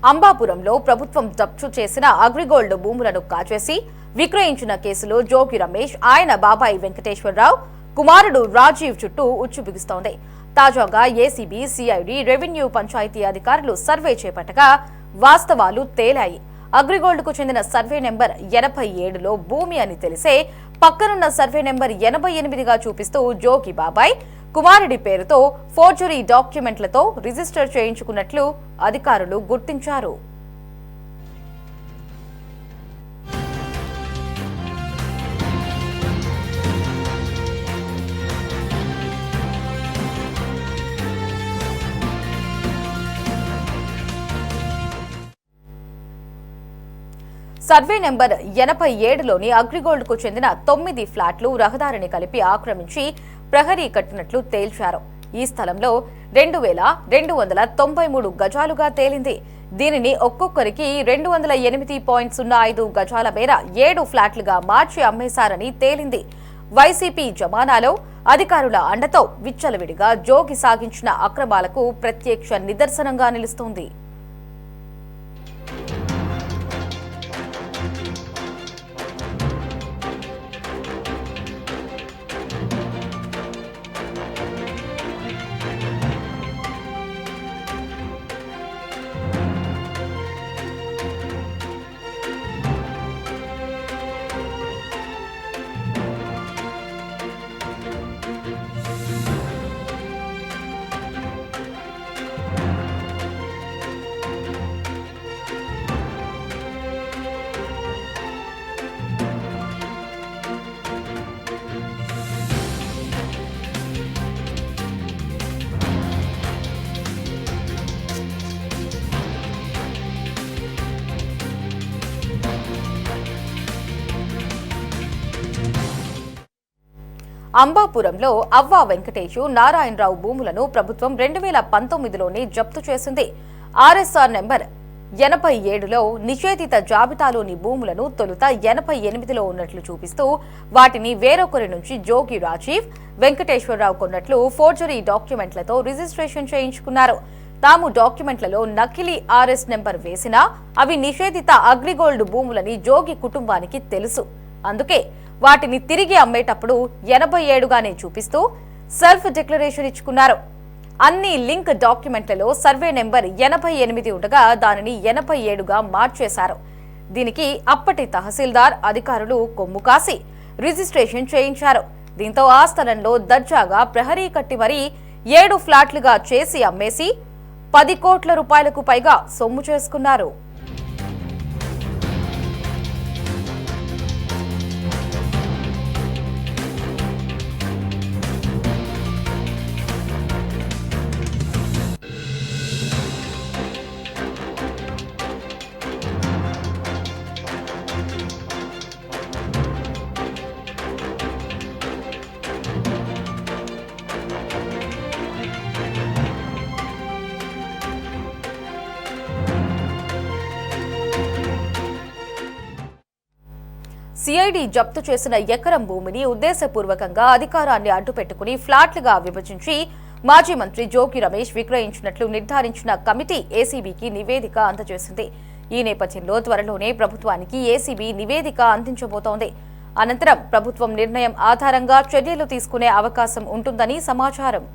అంబాపురంలో ప్రభుత్వం జప్తు చేసిన అగ్రిగోల్డ్ భూములను కాజేసి విక్రయించిన కేసులో జోగి రమేష్, ఆయన బాబాయి వెంకటేశ్వరరావు కుమారుడు రాజీవ్ చుట్టూ ఉచ్చు బిగుస్తోంది. తాజాగా ఏసీబీ, సిఐడి, రెవెన్యూ, పంచాయతీ అధికారులు సర్వే చేపట్టగా వాస్తవాలు తేలాయి. అగ్రిగోల్డ్ కు చెందిన సర్వే నెంబర్ 87లో భూమి అని తెలిసే పక్కనున్న సర్వే నెంబర్ 88గా చూపిస్తూ జోగి బాబాయ్ కుమారుడి పేరుతో ఫోర్జరీ డాక్యుమెంట్లతో రిజిస్టర్ చేయించుకున్నట్లు అధికారులు గుర్తించారు. సర్వే నెంబర్ 87లోని అగ్రిగోల్డ్ కు చెందిన 9 ఫ్లాట్లు రహదారిని కలిపి ఆక్రమించి ప్రహరీ కట్టినట్లు తేల్చారు. ఈ స్థలంలో 2293 గజాలుగా తేలింది. దీనిని ఒక్కొక్కరికి 208.05 గజాల మేర 7 ఫ్లాట్లుగా మార్చి అమ్మేశారని తేలింది. వైసీపీ జమానాలో అధికారుల అండతో విచ్చలవిడిగా జోగి సాగించిన అక్రమాలకు ప్రత్యక్ష నిదర్శనంగా నిలుస్తోంది. అంబాపురంలో అవ్వా వెంకటేశు, నారాయణరావు భూములను ప్రభుత్వం 2019లోనే జప్తు చేసింది. ఆర్ఎస్ఆర్ నెంబర్ 87లో నిషేధిత జాబితాలోని భూములను తొలుత 88లో ఉన్నట్లు చూపిస్తూ వాటిని వేరొకరి నుంచి జోగి రాజీవ్, వెంకటేశ్వరరావు కొన్నట్లు ఫోర్జరీ డాక్యుమెంట్లతో రిజిస్ట్రేషన్ చేయించుకున్నారు. తాము డాక్యుమెంట్లలో నకిలీ ఆర్ఎస్ నెంబర్ వేసినా అవి నిషేధిత అగ్రిగోల్డ్ భూములని జోగి కుటుంబానికి తెలుసు. అందుకే వాటిని తిరిగి అమ్మేటప్పుడు 87గానే చూపిస్తూ సెల్ఫ్ డిక్లరేషన్ ఇచ్చుకున్నారు. అన్ని లింక్ డాక్యుమెంట్లలో సర్వే నెంబర్ 88 ఉండగా దానిని 87గా మార్చేశారు. దీనికి అప్పటి తహసీల్దార్ అధికారులు కొమ్ము కాసి రిజిస్ట్రేషన్ చేయించారు. దీంతో ఆ స్థలంలో దర్జాగా ప్రహరీ కట్టి మరీ 7 ఫ్లాట్లుగా చేసి అమ్మేసి 10 కోట్ల రూపాయలకు పైగా సొమ్ము చేసుకున్నారు. సిఐడి జప్తు చేసిన ఎకరం భూమిని ఉద్దేశపూర్వకంగా అధికారాన్ని అడ్డుపెట్టుకుని ఫ్లాట్లుగా విభజించి మాజీ మంత్రి జోగి రమేష్ విక్రయించినట్లు నిర్ధారించిన కమిటీ ఏసీబీకి నివేదిక అందజేసింది. ఈ నేపథ్యంలో త్వరలోనే ప్రభుత్వానికి ఏసీబీ నివేదిక అందించబోతోంది. అనంతరం ప్రభుత్వం నిర్ణయం ఆధారంగా చర్యలు తీసుకునే అవకాశం ఉంటుందని సమాచారం.